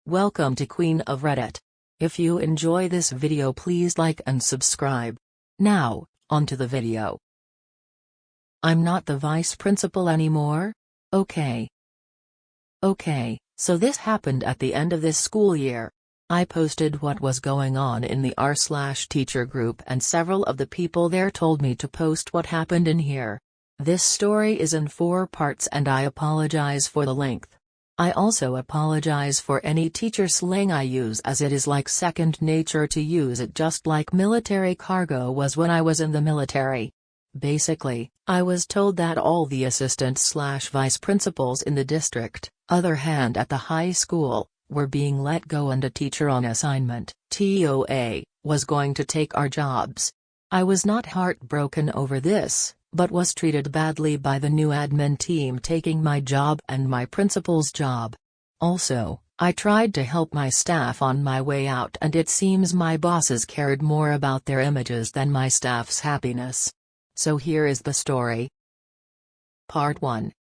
Welcome to Queen of Reddit. If you enjoy this video, please like and subscribe. Now, onto the video. I'm not the vice principal anymore? Okay, so this happened at the end of this school year. I posted what was going on in the r/teacher group, and several of the people there told me to post what happened in here. This story is in 4 parts and I apologize for the length. I also apologize for any teacher slang I use, as it is like second nature to use it, just like military cargo was when I was in the military. Basically, I was told that all the assistant/vice principals in the district, other hand at the high school, were being let go, and a teacher on assignment, TOA, was going to take our jobs. I was not heartbroken over this, but was treated badly by the new admin team taking my job and my principal's job. Also, I tried to help my staff on my way out, and it seems my bosses cared more about their images than my staff's happiness. So here is the story. Part 1.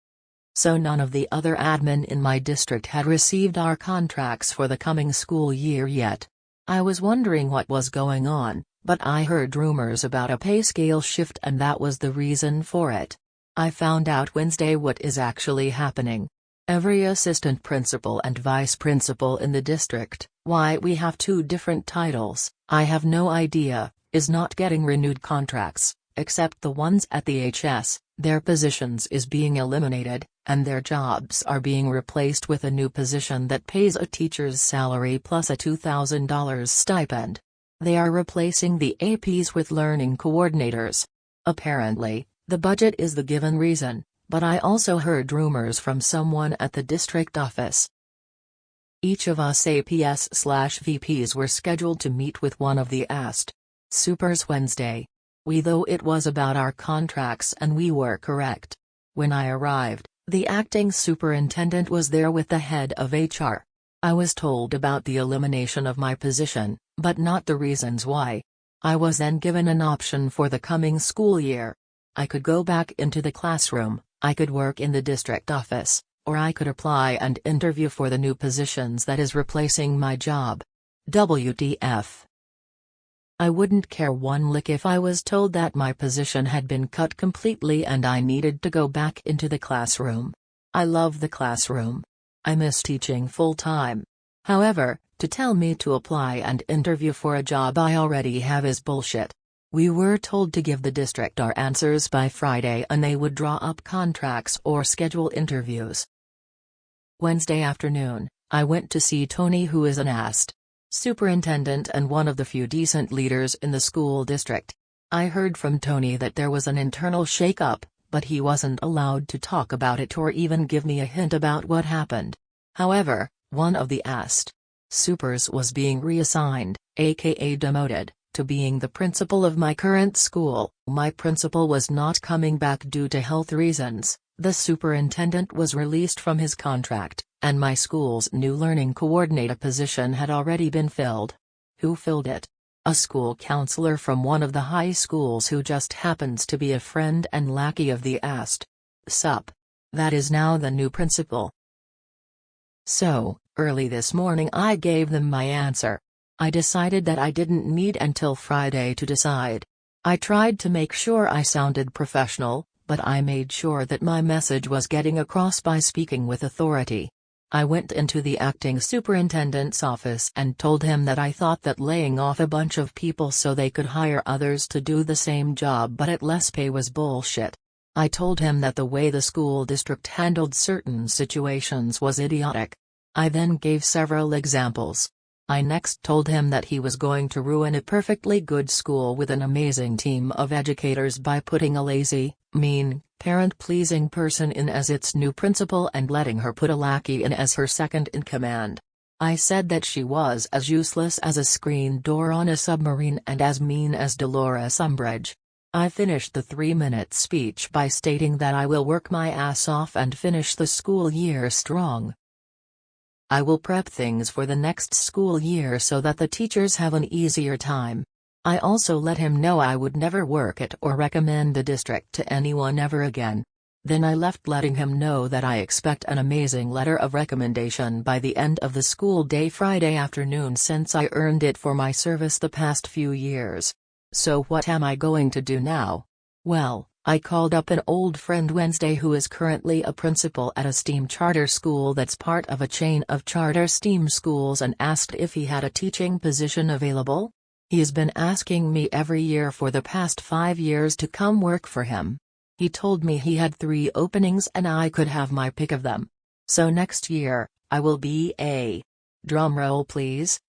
So none of the other admin in my district had received our contracts for the coming school year yet. I was wondering what was going on, but I heard rumors about a pay scale shift, and that was the reason for it. I found out Wednesday what is actually happening. Every assistant principal and vice principal in the district, why we have 2 different titles, I have no idea, is not getting renewed contracts, except the ones at the HS. Their positions is being eliminated, and their jobs are being replaced with a new position that pays a teacher's salary plus a $2,000 stipend. They are replacing the APs with learning coordinators. Apparently, the budget is the given reason, but I also heard rumors from someone at the district office. Each of us APs/VPs were scheduled to meet with one of the AST supers Wednesday. Though it was about our contracts and we were correct. When I arrived, the acting superintendent was there with the head of HR. I was told about the elimination of my position, but not the reasons why. I was then given an option for the coming school year. I could go back into the classroom, I could work in the district office, or I could apply and interview for the new positions that is replacing my job. WTF. I wouldn't care one lick if I was told that my position had been cut completely and I needed to go back into the classroom. I love the classroom. I miss teaching full-time. However, to tell me to apply and interview for a job I already have is bullshit. We were told to give the district our answers by Friday and they would draw up contracts or schedule interviews. Wednesday afternoon, I went to see Tony, who is an AST superintendent and one of the few decent leaders in the school district. I heard from Tony that there was an internal shake-up, but he wasn't allowed to talk about it or even give me a hint about what happened. However, one of the AST supers was being reassigned, aka demoted, to being the principal of my current school. My principal was not coming back due to health reasons. The superintendent was released from his contract, and my school's new learning coordinator position had already been filled. Who filled it? A school counselor from one of the high schools who just happens to be a friend and lackey of the AST sup. That is now the new principal. So, early this morning I gave them my answer. I decided that I didn't need until Friday to decide. I tried to make sure I sounded professional, but I made sure that my message was getting across by speaking with authority. I went into the acting superintendent's office and told him that I thought that laying off a bunch of people so they could hire others to do the same job but at less pay was bullshit. I told him that the way the school district handled certain situations was idiotic. I then gave several examples. I next told him that he was going to ruin a perfectly good school with an amazing team of educators by putting a lazy, mean, parent-pleasing person in as its new principal and letting her put a lackey in as her second-in-command. I said that she was as useless as a screen door on a submarine and as mean as Dolores Umbridge. I finished the 3-minute speech by stating that I will work my ass off and finish the school year strong. I will prep things for the next school year so that the teachers have an easier time. I also let him know I would never work at or recommend the district to anyone ever again. Then I left, letting him know that I expect an amazing letter of recommendation by the end of the school day Friday afternoon, since I earned it for my service the past few years. So what am I going to do now? Well, I called up an old friend Wednesday who is currently a principal at a STEAM charter school that's part of a chain of charter STEAM schools, and asked if he had a teaching position available. He's been asking me every year for the past 5 years to come work for him. He told me he had 3 openings and I could have my pick of them. So next year, I will be a, drumroll please,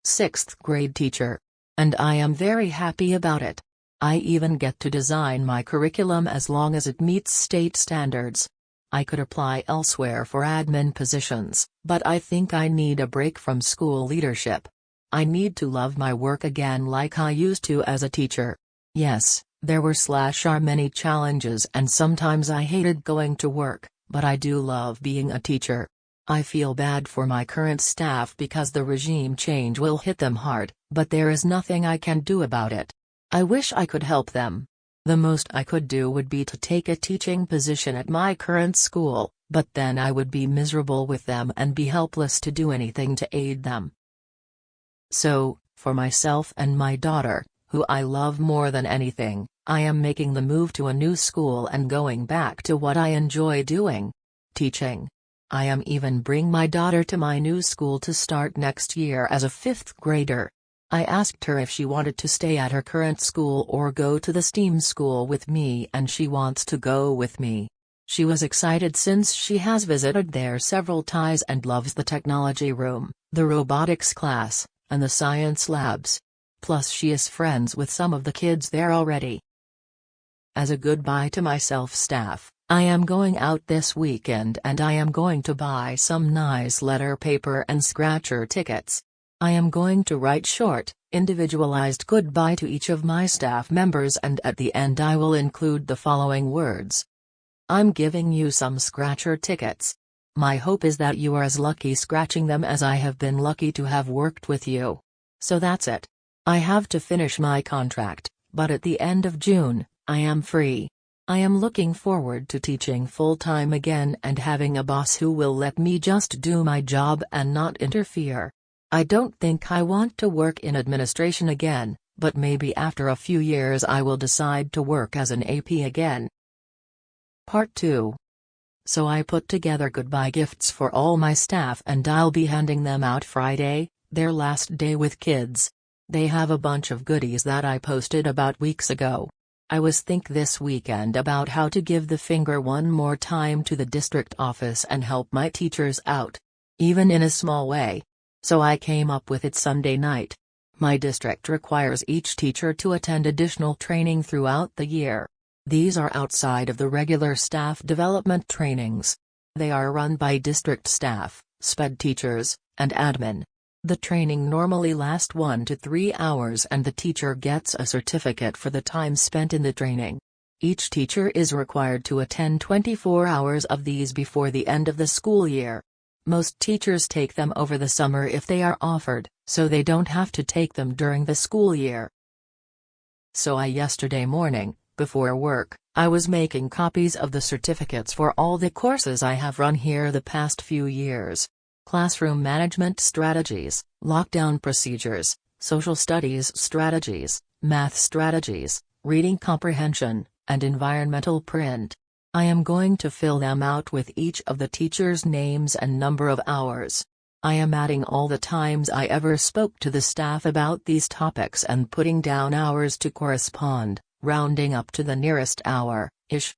6th grade teacher. And I am very happy about it. I even get to design my curriculum as long as it meets state standards. I could apply elsewhere for admin positions, but I think I need a break from school leadership. I need to love my work again like I used to as a teacher. Yes, there are many challenges and sometimes I hated going to work, but I do love being a teacher. I feel bad for my current staff because the regime change will hit them hard, but there is nothing I can do about it. I wish I could help them. The most I could do would be to take a teaching position at my current school, but then I would be miserable with them and be helpless to do anything to aid them. So, for myself and my daughter, who I love more than anything, I am making the move to a new school and going back to what I enjoy doing: teaching. I am even bring my daughter to my new school to start next year as a 5th grader. I asked her if she wanted to stay at her current school or go to the STEAM school with me, and she wants to go with me. She was excited since she has visited there several times and loves the technology room, the robotics class, and the science labs. Plus she is friends with some of the kids there already. As a goodbye to my staff, I am going out this weekend and I am going to buy some nice letter paper and scratcher tickets. I am going to write short, individualized goodbye to each of my staff members, and at the end I will include the following words. I'm giving you some scratcher tickets. My hope is that you are as lucky scratching them as I have been lucky to have worked with you. So that's it. I have to finish my contract, but at the end of June, I am free. I am looking forward to teaching full-time again and having a boss who will let me just do my job and not interfere. I don't think I want to work in administration again, but maybe after a few years I will decide to work as an AP again. Part 2. So I put together goodbye gifts for all my staff and I'll be handing them out Friday, their last day with kids. They have a bunch of goodies that I posted about weeks ago. I was think this weekend about how to give the finger one more time to the district office and help my teachers out. Even in a small way. So I came up with it Sunday night. My district requires each teacher to attend additional training throughout the year. These are outside of the regular staff development trainings. They are run by district staff, SPED teachers, and admin. The training normally lasts 1 to 3 hours and the teacher gets a certificate for the time spent in the training. Each teacher is required to attend 24 hours of these before the end of the school year. Most teachers take them over the summer if they are offered, so they don't have to take them during the school year. So yesterday morning, before work, I was making copies of the certificates for all the courses I have run here the past few years. Classroom management strategies, lockdown procedures, social studies strategies, math strategies, reading comprehension, and environmental print. I am going to fill them out with each of the teachers' names and number of hours. I am adding all the times I ever spoke to the staff about these topics and putting down hours to correspond, rounding up to the nearest hour-ish.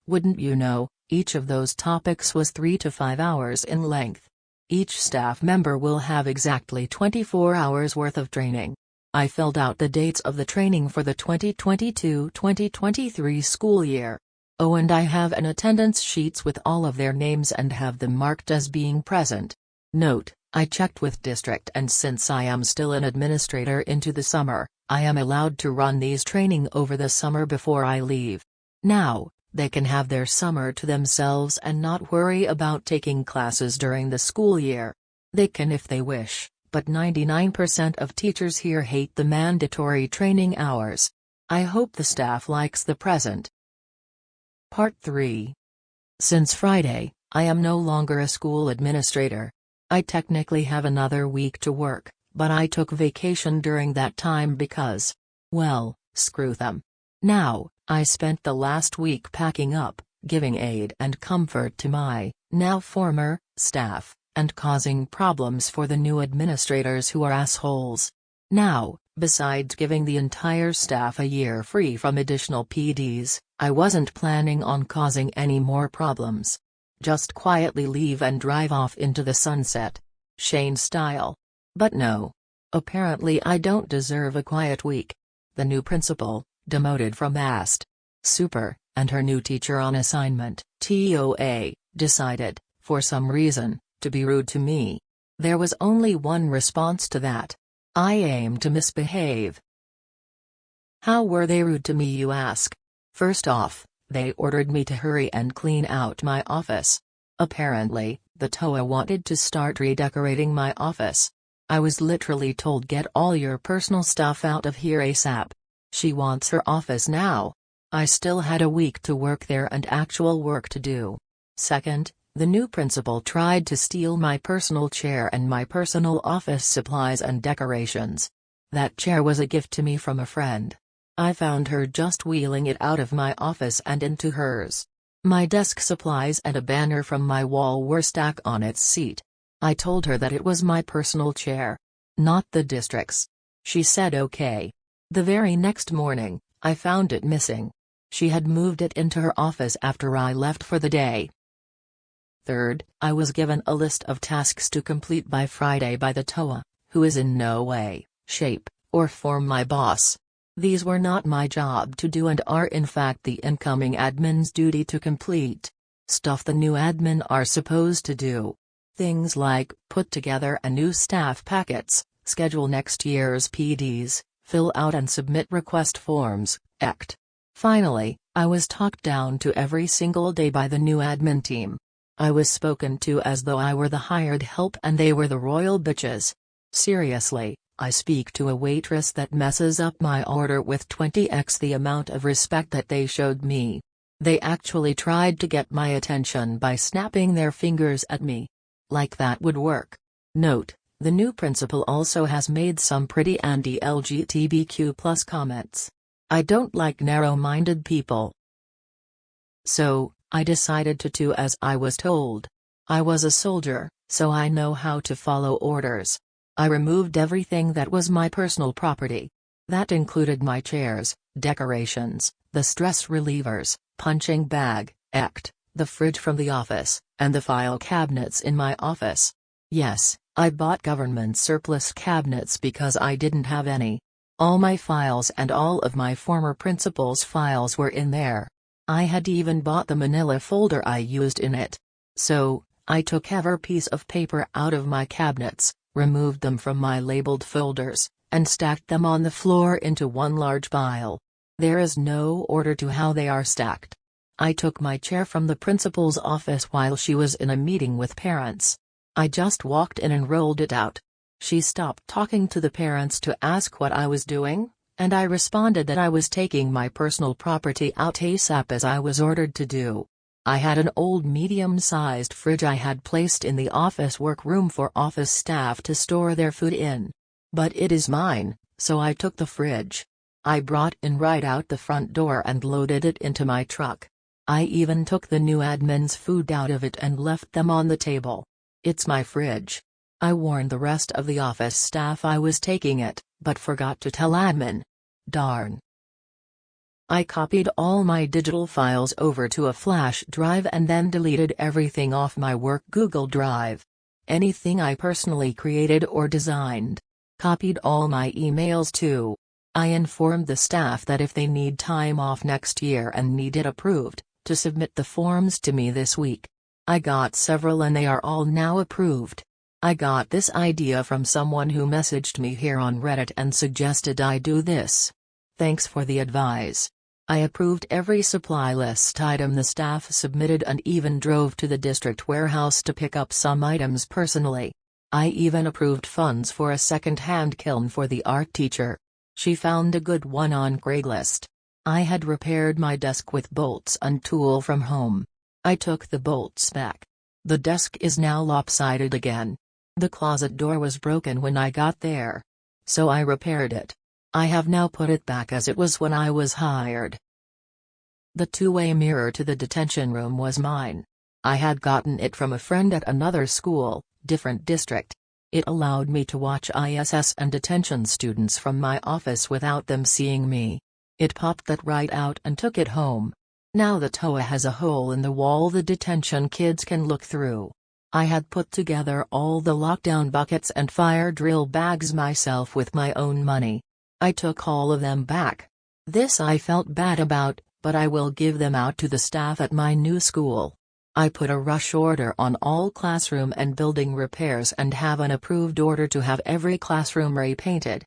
Wouldn't you know, each of those topics was 3 to 5 hours in length. Each staff member will have exactly 24 hours worth of training. I filled out the dates of the training for the 2022-2023 school year. Oh, and I have an attendance sheets with all of their names and have them marked as being present. Note, I checked with district and since I am still an administrator into the summer, I am allowed to run these training over the summer before I leave. Now, they can have their summer to themselves and not worry about taking classes during the school year. They can if they wish, but 99% of teachers here hate the mandatory training hours. I hope the staff likes the present. Part 3. Since Friday, I am no longer a school administrator. I technically have another week to work, but I took vacation during that time because, well, screw them. Now, I spent the last week packing up, giving aid and comfort to my, now former, staff, and causing problems for the new administrators who are assholes. Now, besides giving the entire staff a year free from additional PDs, I wasn't planning on causing any more problems. Just quietly leave and drive off into the sunset. Shane style. But no. Apparently I don't deserve a quiet week. The new principal, demoted from AST. Super, and her new teacher on assignment, TOA, decided, for some reason, to be rude to me. There was only one response to that. I aim to misbehave. How were they rude to me, you ask? First off, they ordered me to hurry and clean out my office. Apparently, the TOA wanted to start redecorating my office. I was literally told, get all your personal stuff out of here ASAP. She wants her office now. I still had a week to work there and actual work to do. Second, the new principal tried to steal my personal chair and my personal office supplies and decorations. That chair was a gift to me from a friend. I found her just wheeling it out of my office and into hers. My desk supplies and a banner from my wall were stacked on its seat. I told her that it was my personal chair, not the district's. She said okay. The very next morning, I found it missing. She had moved it into her office after I left for the day. Third, I was given a list of tasks to complete by Friday by the TOA, who is in no way, shape, or form my boss. These were not my job to do and are in fact the incoming admin's duty to complete. Stuff the new admin are supposed to do. Things like put together a new staff packets, schedule next year's PDs, fill out and submit request forms, etc. Finally, I was talked down to every single day by the new admin team. I was spoken to as though I were the hired help and they were the royal bitches. Seriously, I speak to a waitress that messes up my order with 20x the amount of respect that they showed me. They actually tried to get my attention by snapping their fingers at me. Like that would work. Note, the new principal also has made some pretty anti-LGBTQ+ comments. I don't like narrow-minded people. So, I decided to do as I was told. I was a soldier, so I know how to follow orders. I removed everything that was my personal property. That included my chairs, decorations, the stress relievers, punching bag, etc., the fridge from the office, and the file cabinets in my office. Yes, I bought government surplus cabinets because I didn't have any. All my files and all of my former principal's files were in there. I had even bought the manila folder I used in it. So, I took every piece of paper out of my cabinets, removed them from my labeled folders, and stacked them on the floor into one large pile. There is no order to how they are stacked. I took my chair from the principal's office while she was in a meeting with parents. I just walked in and rolled it out. She stopped talking to the parents to ask what I was doing, and I responded that I was taking my personal property out ASAP as I was ordered to do. I had an old medium-sized fridge I had placed in the office workroom for office staff to store their food in. But it is mine, so I took the fridge. I brought it right out the front door and loaded it into my truck. I even took the new admin's food out of it and left them on the table. It's my fridge. I warned the rest of the office staff I was taking it, but forgot to tell admin. Darn. I copied all my digital files over to a flash drive and then deleted everything off my work Google Drive. Anything I personally created or designed. Copied all my emails too. I informed the staff that if they need time off next year and need it approved, to submit the forms to me this week. I got several and they are all now approved. I got this idea from someone who messaged me here on Reddit and suggested I do this. Thanks for the advice. I approved every supply list item the staff submitted and even drove to the district warehouse to pick up some items personally. I even approved funds for a second-hand kiln for the art teacher. She found a good one on Craigslist. I had repaired my desk with bolts and tool from home. I took the bolts back. The desk is now lopsided again. The closet door was broken when I got there. So I repaired it. I have now put it back as it was when I was hired. The two-way mirror to the detention room was mine. I had gotten it from a friend at another school, different district. It allowed me to watch ISS and detention students from my office without them seeing me. It popped that right out and took it home. Now the TOA has a hole in the wall the detention kids can look through. I had put together all the lockdown buckets and fire drill bags myself with my own money. I took all of them back. This I felt bad about, but I will give them out to the staff at my new school. I put a rush order on all classroom and building repairs and have an approved order to have every classroom repainted.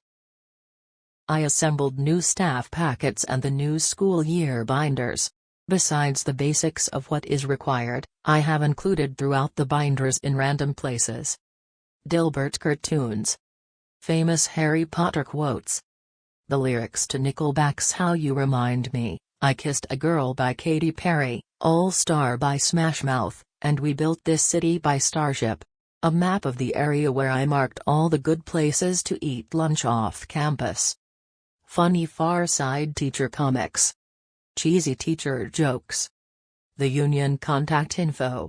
I assembled new staff packets and the new school year binders. Besides the basics of what is required, I have included throughout the binders in random places. Dilbert cartoons. Famous Harry Potter quotes. The lyrics to Nickelback's How You Remind Me, I Kissed a Girl by Katy Perry, All Star by Smash Mouth, and We Built This City by Starship. A map of the area where I marked all the good places to eat lunch off campus. Funny Far Side teacher comics. Cheesy teacher jokes. The union contact info.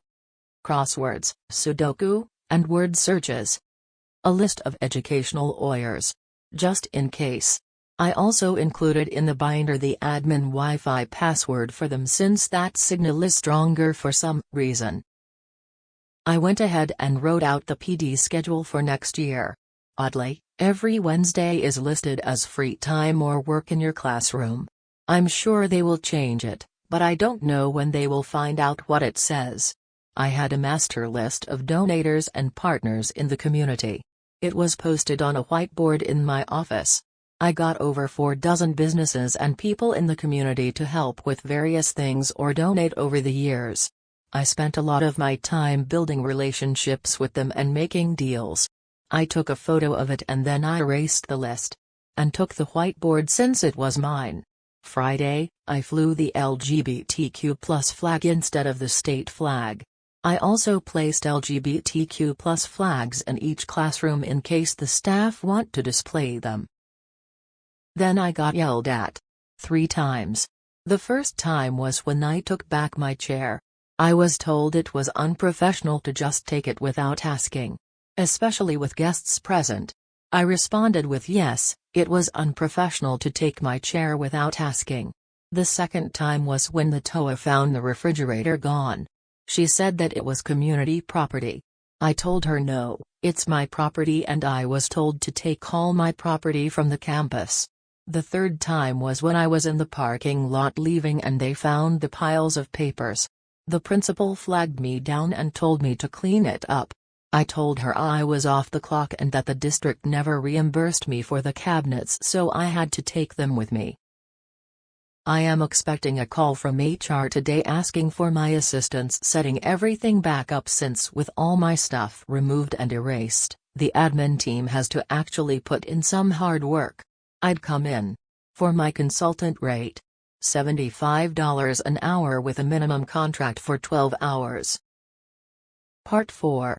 Crosswords, Sudoku, and word searches. A list of educational lawyers. Just in case. I also included in the binder the admin Wi-Fi password for them since that signal is stronger for some reason. I went ahead and wrote out the PD schedule for next year. Oddly, every Wednesday is listed as free time or work in your classroom. I'm sure they will change it, but I don't know when they will find out what it says. I had a master list of donators and partners in the community. It was posted on a whiteboard in my office. I got over 4 dozen businesses and people in the community to help with various things or donate over the years. I spent a lot of my time building relationships with them and making deals. I took a photo of it and then I erased the list. And took the whiteboard since it was mine. Friday, I flew the LGBTQ+ flag instead of the state flag. I also placed LGBTQ+ flags in each classroom in case the staff want to display them. Then I got yelled at. 3 times. The first time was when I took back my chair. I was told it was unprofessional to just take it without asking. Especially with guests present. I responded with yes, it was unprofessional to take my chair without asking. The second time was when the TOA found the refrigerator gone. She said that it was community property. I told her no, it's my property and I was told to take all my property from the campus. The third time was when I was in the parking lot leaving and they found the piles of papers. The principal flagged me down and told me to clean it up. I told her I was off the clock and that the district never reimbursed me for the cabinets so I had to take them with me. I am expecting a call from HR today asking for my assistance setting everything back up since with all my stuff removed and erased, the admin team has to actually put in some hard work. I'd come in. For my consultant rate. $75 an hour with a minimum contract for 12 hours. Part 4.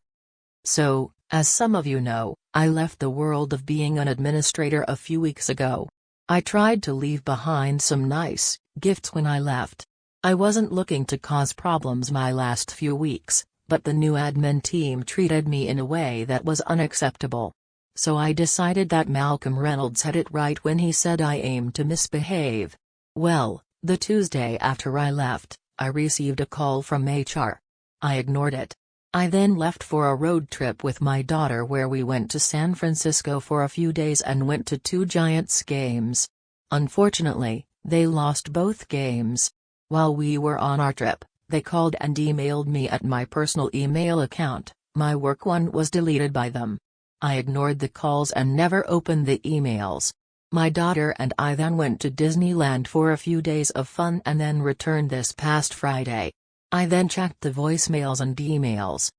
So, as some of you know, I left the world of being an administrator a few weeks ago. I tried to leave behind some nice gifts when I left. I wasn't looking to cause problems my last few weeks, but the new admin team treated me in a way that was unacceptable. So I decided that Malcolm Reynolds had it right when he said I aimed to misbehave. Well, the Tuesday after I left, I received a call from HR. I ignored it. I then left for a road trip with my daughter where we went to San Francisco for a few days and went to 2 Giants games. Unfortunately, they lost both games. While we were on our trip, they called and emailed me at my personal email account. My work one was deleted by them. I ignored the calls and never opened the emails. My daughter and I then went to Disneyland for a few days of fun and then returned this past Friday. I then checked the voicemails and emails.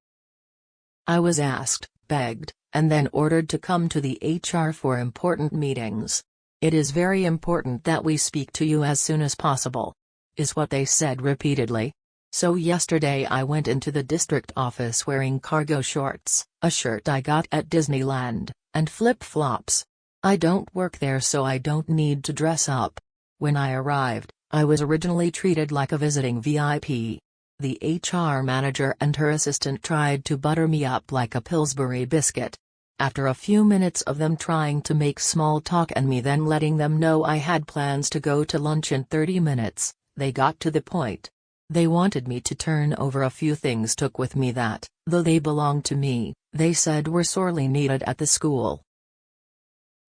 I was asked, begged, and then ordered to come to the HR for important meetings. It is very important that we speak to you as soon as possible, is what they said repeatedly. So yesterday I went into the district office wearing cargo shorts, a shirt I got at Disneyland, and flip-flops. I don't work there, so I don't need to dress up. When I arrived, I was originally treated like a visiting VIP. The HR manager and her assistant tried to butter me up like a Pillsbury biscuit. After a few minutes of them trying to make small talk and me then letting them know I had plans to go to lunch in 30 minutes, they got to the point. They wanted me to turn over a few things took with me that, though they belonged to me, they said were sorely needed at the school.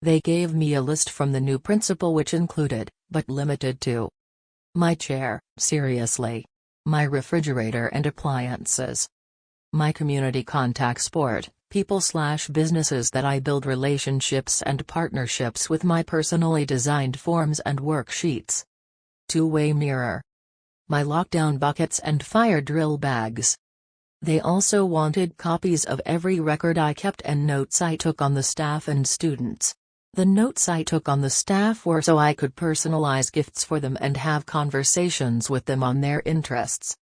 They gave me a list from the new principal which included, but limited to, my chair, seriously, my refrigerator and appliances, my community contact sport, people/businesses that I build relationships and partnerships with, my personally designed forms and worksheets, two-way mirror, my lockdown buckets and fire drill bags. They also wanted copies of every record I kept and notes I took on the staff and students. The notes I took on the staff were so I could personalize gifts for them and have conversations with them on their interests.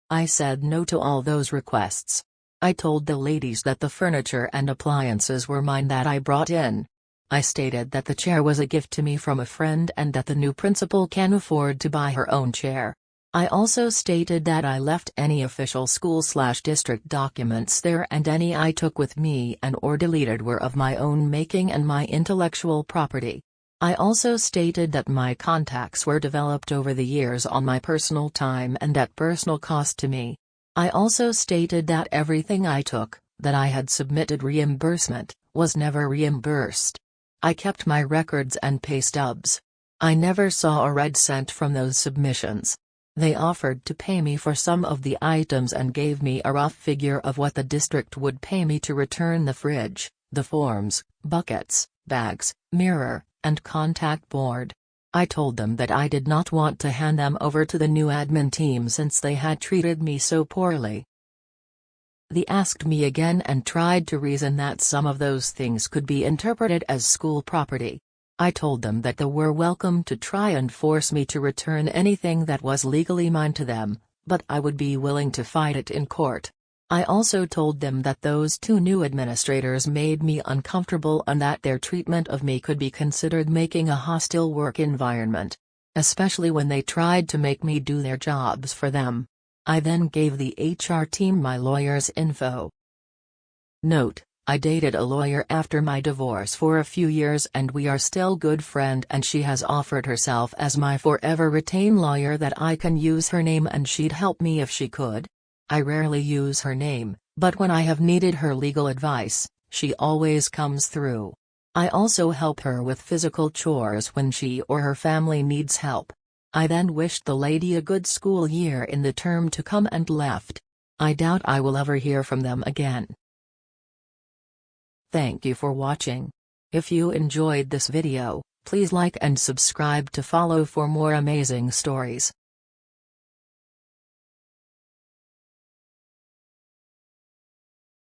I said no to all those requests. I told the ladies that the furniture and appliances were mine that I brought in. I stated that the chair was a gift to me from a friend and that the new principal can afford to buy her own chair. I also stated that I left any official school/district documents there and any I took with me and or deleted were of my own making and my intellectual property. I also stated that my contacts were developed over the years on my personal time and at personal cost to me. I also stated that everything I took, that I had submitted reimbursement, was never reimbursed. I kept my records and pay stubs. I never saw a red cent from those submissions. They offered to pay me for some of the items and gave me a rough figure of what the district would pay me to return the fridge, the forms, buckets, bags, mirror, and contact board. I told them that I did not want to hand them over to the new admin team since they had treated me so poorly. They asked me again and tried to reason that some of those things could be interpreted as school property. I told them that they were welcome to try and force me to return anything that was legally mine to them, but I would be willing to fight it in court. I also told them that those two new administrators made me uncomfortable and that their treatment of me could be considered making a hostile work environment, especially when they tried to make me do their jobs for them. I then gave the HR team my lawyer's info. Note: I dated a lawyer after my divorce for a few years and we are still good friend, and she has offered herself as my forever retain lawyer that I can use her name and she'd help me if she could. I rarely use her name, but when I have needed her legal advice, she always comes through. I also help her with physical chores when she or her family needs help. I then wished the lady a good school year in the term to come and left. I doubt I will ever hear from them again. Thank you for watching. If you enjoyed this video, please like and subscribe to follow for more amazing stories.